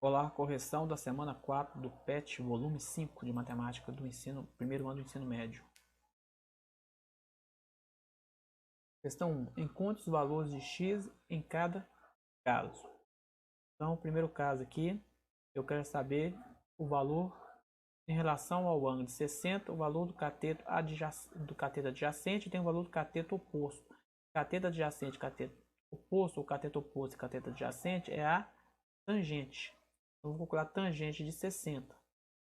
Olá, correção da semana 4 do PET, volume 5 de matemática do primeiro ano do ensino médio. Questão 1. Encontre os valores de x em cada caso. Então, o primeiro caso aqui, eu quero saber o valor em relação ao ângulo de 60, o valor do cateto adjacente tem o valor do cateto oposto. Cateto adjacente, cateto oposto, ou cateto oposto e cateto adjacente é a tangente. Então, vou calcular a tangente de 60.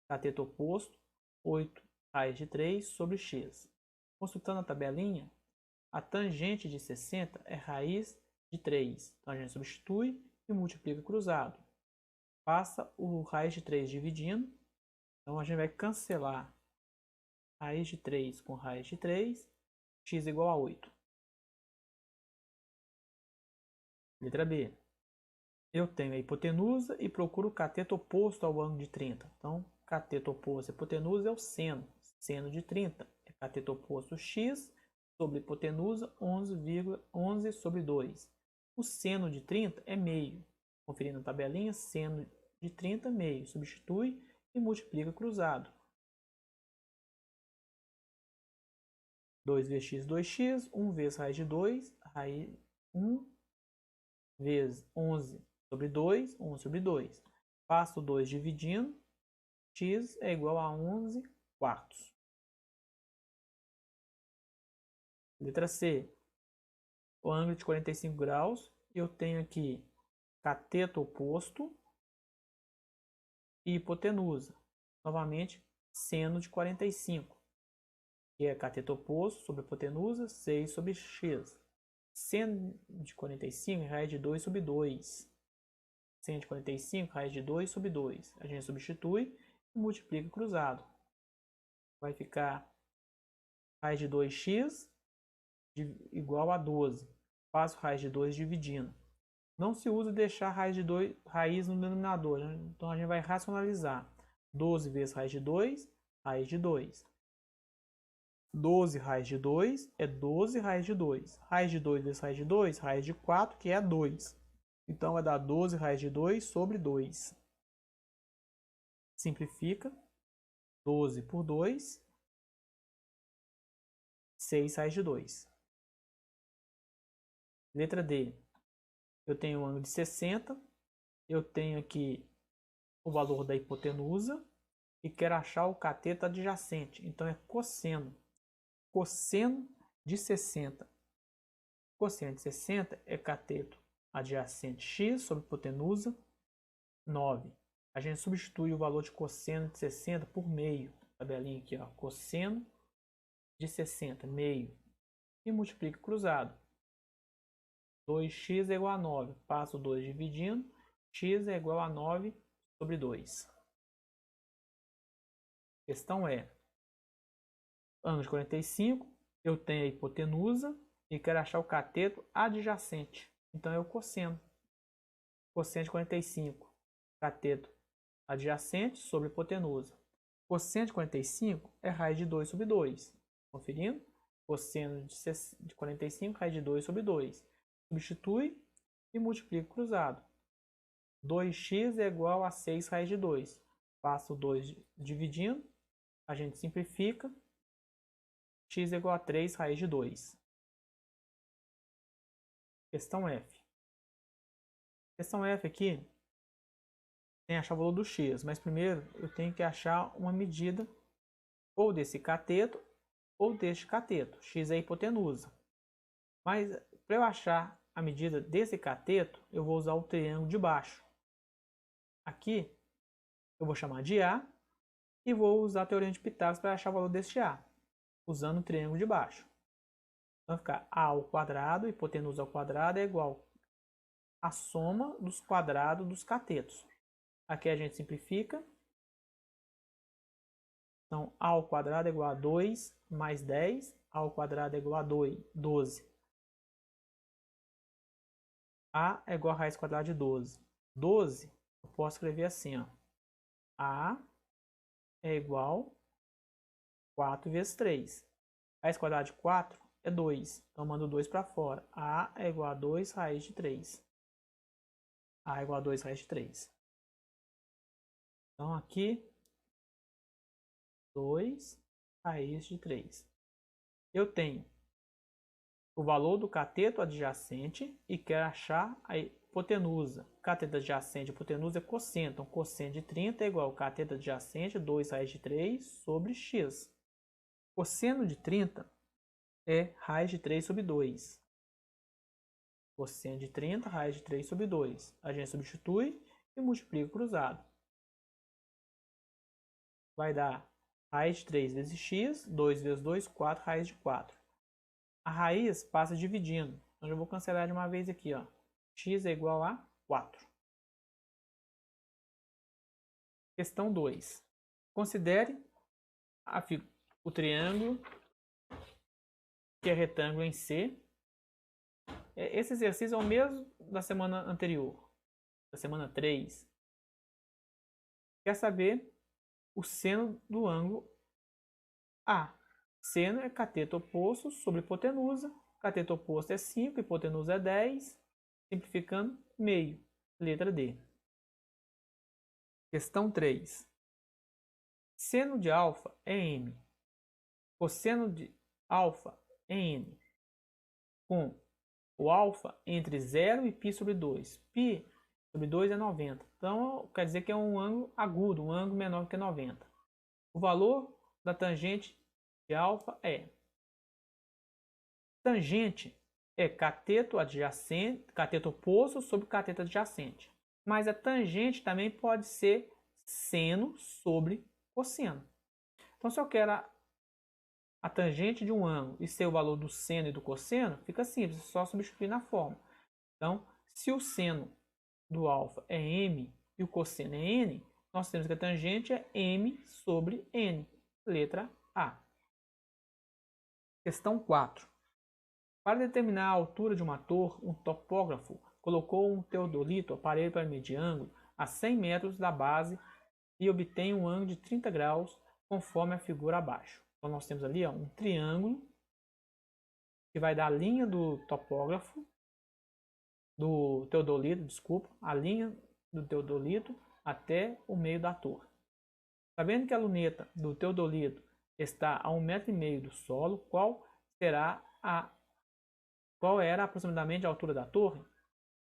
Cateto oposto, 8 raiz de 3 sobre x. Consultando a tabelinha, a tangente de 60 é raiz de 3. Então, a gente substitui e multiplica cruzado. Passa o raiz de 3 dividindo. Então, a gente vai cancelar raiz de 3 com raiz de 3. X igual a 8. Letra B. Eu tenho a hipotenusa e procuro o cateto oposto ao ângulo de 30. Então, cateto oposto à hipotenusa é o seno. Seno de 30 é cateto oposto x sobre hipotenusa 11,11 sobre 2. O seno de 30 é meio. Conferindo a tabelinha, seno de 30 meio. Substitui e multiplica cruzado. 2 vezes x, 2x. 1 vezes raiz de 2, raiz 1 vezes 11 sobre 2, 1 sobre 2. Passo 2 dividindo, x é igual a 11 quartos. Letra C. O ângulo de 45 graus, eu tenho aqui cateto oposto e hipotenusa. Novamente, seno de 45, que é cateto oposto sobre hipotenusa, 6 sobre x. Seno de 45 é raiz de 2 sobre 2. Seno de 45, raiz de 2 sobre 2. A gente substitui e multiplica cruzado. Vai ficar raiz de 2x igual a 12. Faço raiz de 2 dividindo. Não se usa deixar raiz no denominador. Né? Então, a gente vai racionalizar. 12 vezes raiz de 2, raiz de 2. 12 raiz de 2 é 12 raiz de 2. Raiz de 2 vezes raiz de 2, raiz de 4, que é 2. Então, vai dar 12 raiz de 2 sobre 2. Simplifica. 12 por 2. 6 raiz de 2. Letra D. Eu tenho o ângulo de 60. Eu tenho aqui o valor da hipotenusa. E quero achar o cateto adjacente. Então, é cosseno. Cosseno de 60. Cosseno de 60 é cateto adjacente x sobre hipotenusa 9. A gente substitui o valor de cosseno de 60 por meio. Tabelinha aqui, ó. Cosseno de 60, meio. E multiplica cruzado. 2x é igual a 9. Passo 2 dividindo. X é igual a 9 sobre 2. Questão é: ângulo de 45, eu tenho a hipotenusa e quero achar o cateto adjacente. Então é o cosseno. Cosseno de 45, cateto adjacente sobre hipotenusa. Cosseno de 45 é raiz de 2 sobre 2. Conferindo? Cosseno de 45, raiz de 2 sobre 2. Substitui e multiplica cruzado. 2x é igual a 6 raiz de 2. Passo 2 dividindo. A gente simplifica. X é igual a 3 raiz de 2. Questão F. Questão F aqui tem que achar o valor do x, mas primeiro eu tenho que achar uma medida ou desse cateto ou deste cateto. X é a hipotenusa. Mas para eu achar a medida desse cateto, eu vou usar o triângulo de baixo. Aqui eu vou chamar de A e vou usar a teorema de Pitágoras para achar o valor deste A, usando o triângulo de baixo. Então vai ficar A ao quadrado, hipotenusa ao quadrado é igual a soma dos quadrados dos catetos. Aqui a gente simplifica. Então, A ao quadrado é igual a 2 mais 10. A ao quadrado é igual a 12. A é igual a raiz quadrada de 12. 12, eu posso escrever assim, ó. A é igual a 4 vezes 3. Raiz quadrada de 4 é 2. Então, eu mando 2 para fora. A é igual a 2 raiz de 3. A é igual a 2 raiz de 3. Então, aqui, 2 raiz de 3. Eu tenho o valor do cateto adjacente e quero achar a hipotenusa. Cateto adjacente e hipotenusa é cosseno. Então, cosseno de 30 é igual ao cateto adjacente, 2 raiz de 3 sobre x. Cosseno de 30 é raiz de 3 sobre 2. Cosseno de 30, raiz de 3 sobre 2. A gente substitui e multiplica cruzado. Vai dar raiz de 3 vezes x, 2 vezes 2, 4, raiz de 4. A raiz passa dividindo. Então, eu vou cancelar de uma vez aqui, ó. X é igual a 4. Questão 2. Considere o triângulo que é retângulo em C. Esse exercício é o mesmo da semana anterior, da semana 3. Quer saber o seno do ângulo A. Seno é cateto oposto sobre hipotenusa. Cateto oposto é 5, hipotenusa é 10. Simplificando, meio. Letra D. Questão 3. Seno de alfa é m. Cosseno de alfa é n. Com o alfa entre 0 e π sobre 2. Π sobre 2 é 90. Então, quer dizer que é um ângulo agudo, um ângulo menor que 90. O valor da tangente de alfa é... Tangente é cateto adjacente, cateto oposto sobre cateto adjacente. Mas a tangente também pode ser seno sobre cosseno. Então, se eu quero a tangente de um ângulo e ser o valor do seno e do cosseno, fica simples, é só substituir na fórmula. Então, se o seno do alfa é m e o cosseno é n, nós temos que a tangente é m sobre n. Letra A. Questão 4. Para determinar a altura de uma torre, um topógrafo colocou um teodolito, aparelho para medir ângulo, a 100 metros da base e obtém um ângulo de 30 graus, conforme a figura abaixo. Então, nós temos ali um triângulo que vai dar a linha do topógrafo, do teodolito, desculpa, a linha do teodolito até o meio da torre. Sabendo que a luneta do teodolito está a 1,5 m do solo, qual era aproximadamente a altura da torre?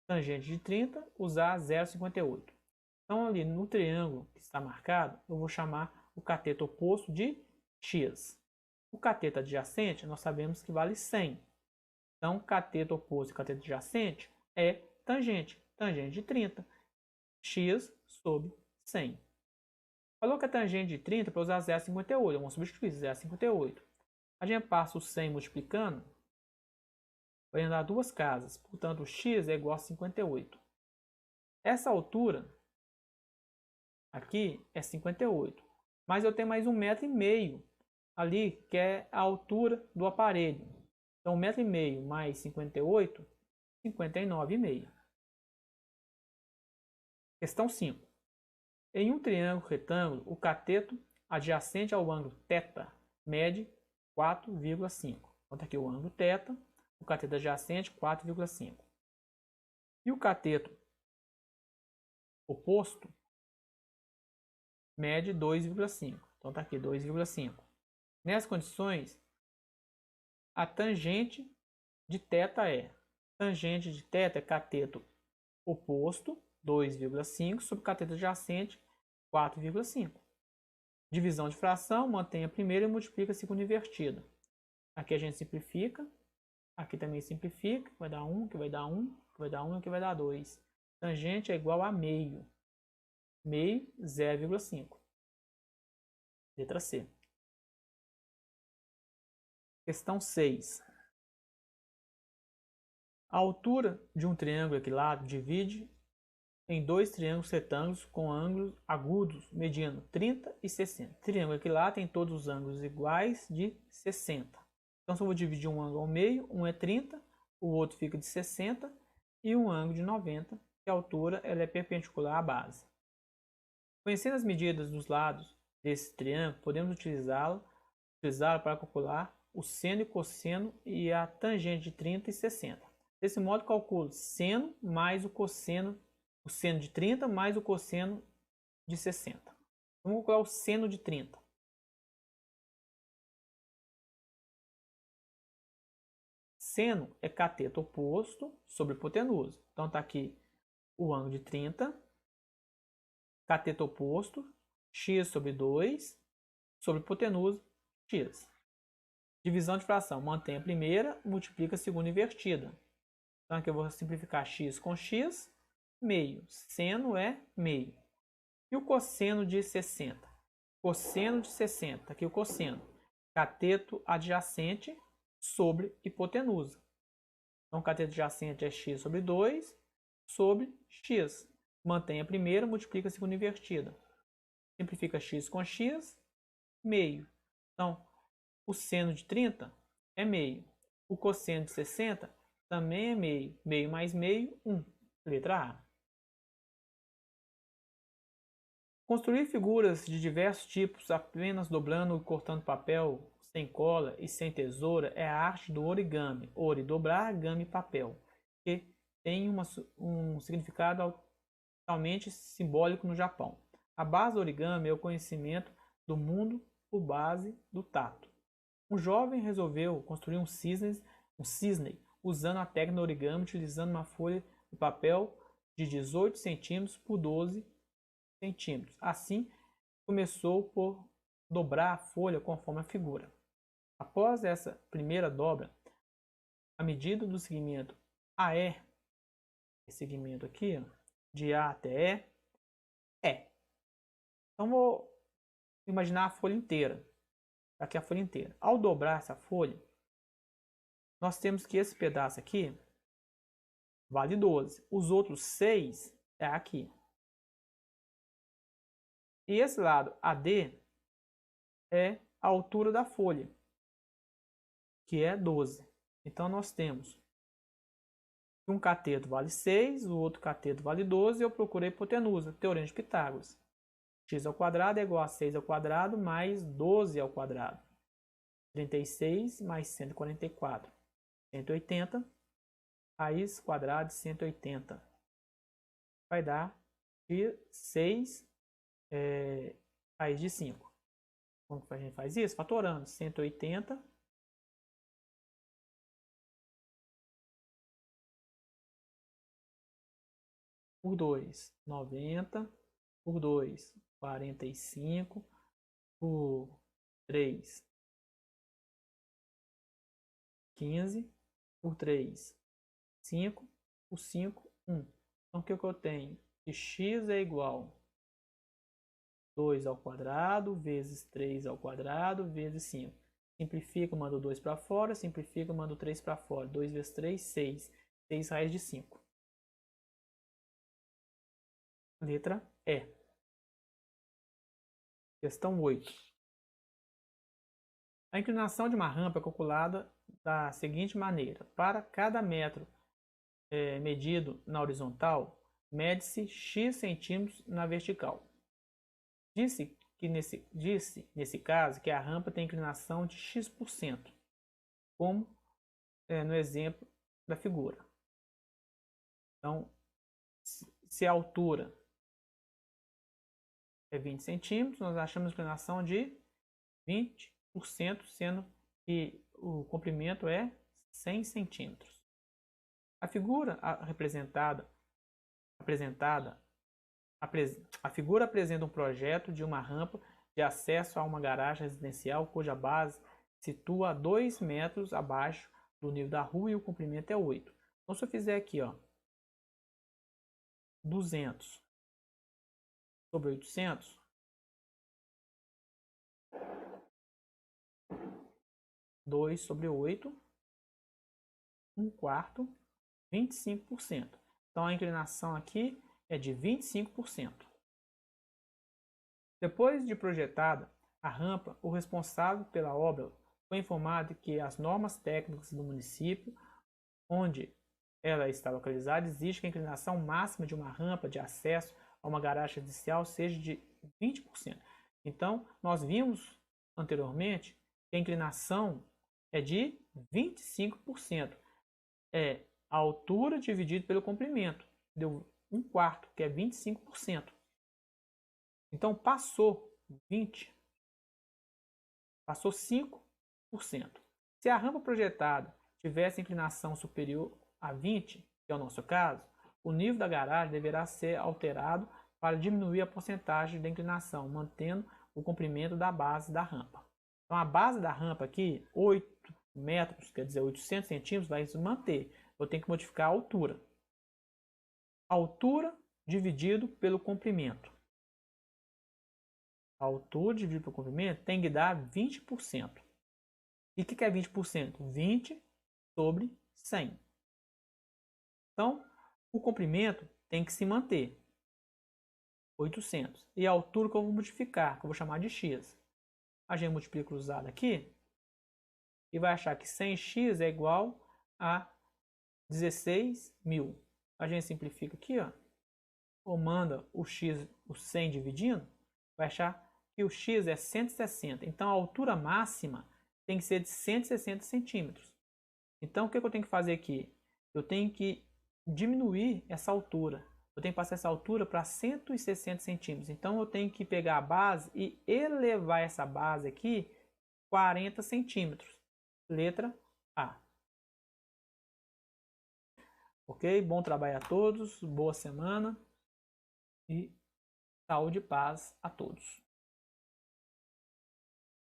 Tangente de 30, usar 0,58. Então, ali no triângulo que está marcado, eu vou chamar o cateto oposto de x. O cateto adjacente, nós sabemos que vale 100. Então, cateto oposto e cateto adjacente é tangente. Tangente de 30. X sobre 100. Falou que a tangente de 30 para usar 0,58. Vamos substituir 0,58. A gente passa o 100 multiplicando. Vai andar duas casas. Portanto, o x é igual a 58. Essa altura aqui é 58. Mas eu tenho mais 1,5 m ali, que é a altura do aparelho. Então, 1,5 m mais 58, 59,5. Questão 5. Em um triângulo retângulo, o cateto adjacente ao ângulo θ mede 4,5. Então, tá aqui o ângulo θ, o cateto adjacente 4,5. E o cateto oposto mede 2,5. Então, tá aqui 2,5. Nessas condições, a tangente de θ é... Tangente de θ é cateto oposto, 2,5, sobre cateto adjacente, 4,5. Divisão de fração, mantém a primeira e multiplica a segunda invertida. Aqui a gente simplifica, aqui também simplifica, vai dar 1, que vai dar 1, que vai dar 1 e aqui vai dar 2. Tangente é igual a meio. Meio, 0,5. Letra C. Questão 6. A altura de um triângulo equilátero divide em dois triângulos retângulos com ângulos agudos medindo 30 e 60. Triângulo equilátero tem todos os ângulos iguais de 60. Então, se eu vou dividir um ângulo ao meio, um é 30, o outro fica de 60 e um ângulo de 90, que a altura ela é perpendicular à base. Conhecendo as medidas dos lados desse triângulo, podemos utilizá-lo para calcular o seno e cosseno e a tangente de 30 e 60. Desse modo, calculo seno mais o cosseno, o seno de 30 mais o cosseno de 60. Vamos calcular o seno de 30. Seno é cateto oposto sobre hipotenusa. Então está aqui o ângulo de 30, cateto oposto, x sobre 2, sobre hipotenusa, x. Divisão de fração, mantém a primeira, multiplica a segunda invertida. Então aqui eu vou simplificar x com x, meio. Seno é meio. E o cosseno de 60? Cosseno de 60, aqui o cosseno. Cateto adjacente sobre hipotenusa. Então, cateto adjacente é x sobre 2 sobre x. Mantém a primeira, multiplica a segunda invertida. Simplifica x com x, meio. Então, o seno de 30 é meio. O cosseno de 60 também é meio. Meio mais meio, 1. Letra A. Construir figuras de diversos tipos apenas dobrando e cortando papel, sem cola e sem tesoura, é a arte do origami. Ori, dobrar, gami, papel. Que tem um significado totalmente simbólico no Japão. A base do origami é o conhecimento do mundo por base do tato. Um jovem resolveu construir um cisne usando a técnica do origami, utilizando uma folha de papel de 18 centímetros por 12 centímetros. Assim, começou por dobrar a folha conforme a figura. Após essa primeira dobra, a medida do segmento AE, esse segmento aqui, ó, de A até E, é. Então, vou imaginar a folha inteira. Aqui a folha inteira. Ao dobrar essa folha, nós temos que esse pedaço aqui vale 12. Os outros 6 é aqui. E esse lado AD é a altura da folha, que é 12. Então, nós temos um cateto vale 6, o outro cateto vale 12, e eu procurei hipotenusa, teorema de Pitágoras. X ao quadrado é igual a 6 ao quadrado mais 12 ao quadrado. 36 mais 144. 180. Raiz quadrada de 180. Vai dar de 6 raiz de 5. Como que a gente faz isso? Fatorando. 180 por 2, 90 por 2, 45 por 3, 15 por 3, 5 por 5, 1. Então, o que eu tenho? Que x é igual a 2 ao quadrado vezes 3 ao quadrado vezes 5. Simplifica, mando 2 para fora. Simplifica, mando 3 para fora. 2 vezes 3, 6. 6 raiz de 5. Letra E. Questão 8. A inclinação de uma rampa é calculada da seguinte maneira. Para cada metro medido na horizontal, mede-se x centímetros na vertical. Disse nesse caso que a rampa tem inclinação de x%, como no exemplo da figura. Então, se a altura é 20 centímetros, nós achamos a inclinação de 20%, sendo que o comprimento é 100 centímetros. A figura a figura apresenta um projeto de uma rampa de acesso a uma garagem residencial cuja base situa a 2 metros abaixo do nível da rua e o comprimento é 8. Então, se eu fizer aqui, ó, 200 sobre 800, (2 sobre 8), 1/4, 25%. Então, a inclinação aqui é de 25%. Depois de projetada a rampa, o responsável pela obra foi informado que as normas técnicas do município onde ela está localizada exige que a inclinação máxima de uma rampa de acesso a uma garagem residencial seja de 20%. Então, nós vimos anteriormente que a inclinação é de 25%. É a altura dividido pelo comprimento. Deu 1/4, que é 25%. Então, passou 20, passou 5%. Se a rampa projetada tivesse inclinação superior a 20, que é o nosso caso, o nível da garagem deverá ser alterado para diminuir a porcentagem da inclinação, mantendo o comprimento da base da rampa. Então, a base da rampa aqui, 8 metros, quer dizer, 800 centímetros, vai se manter. Eu tenho que modificar a altura. Altura dividido pelo comprimento. A altura dividido pelo comprimento tem que dar 20%. E o que é 20%? 20 sobre 100. Então, o comprimento tem que se manter. 800. E a altura que eu vou modificar, que eu vou chamar de x. A gente multiplica cruzado aqui e vai achar que 100x é igual a 16.000. A gente simplifica aqui, ó, ou manda o x, o 100 dividindo, vai achar que o x é 160. Então, a altura máxima tem que ser de 160 centímetros. Então, o que eu tenho que fazer aqui? Eu tenho que diminuir essa altura. Eu tenho que passar essa altura para 160 centímetros. Então, eu tenho que pegar a base e elevar essa base aqui 40 centímetros. Letra A. Ok? Bom trabalho a todos. Boa semana. E saúde e paz a todos.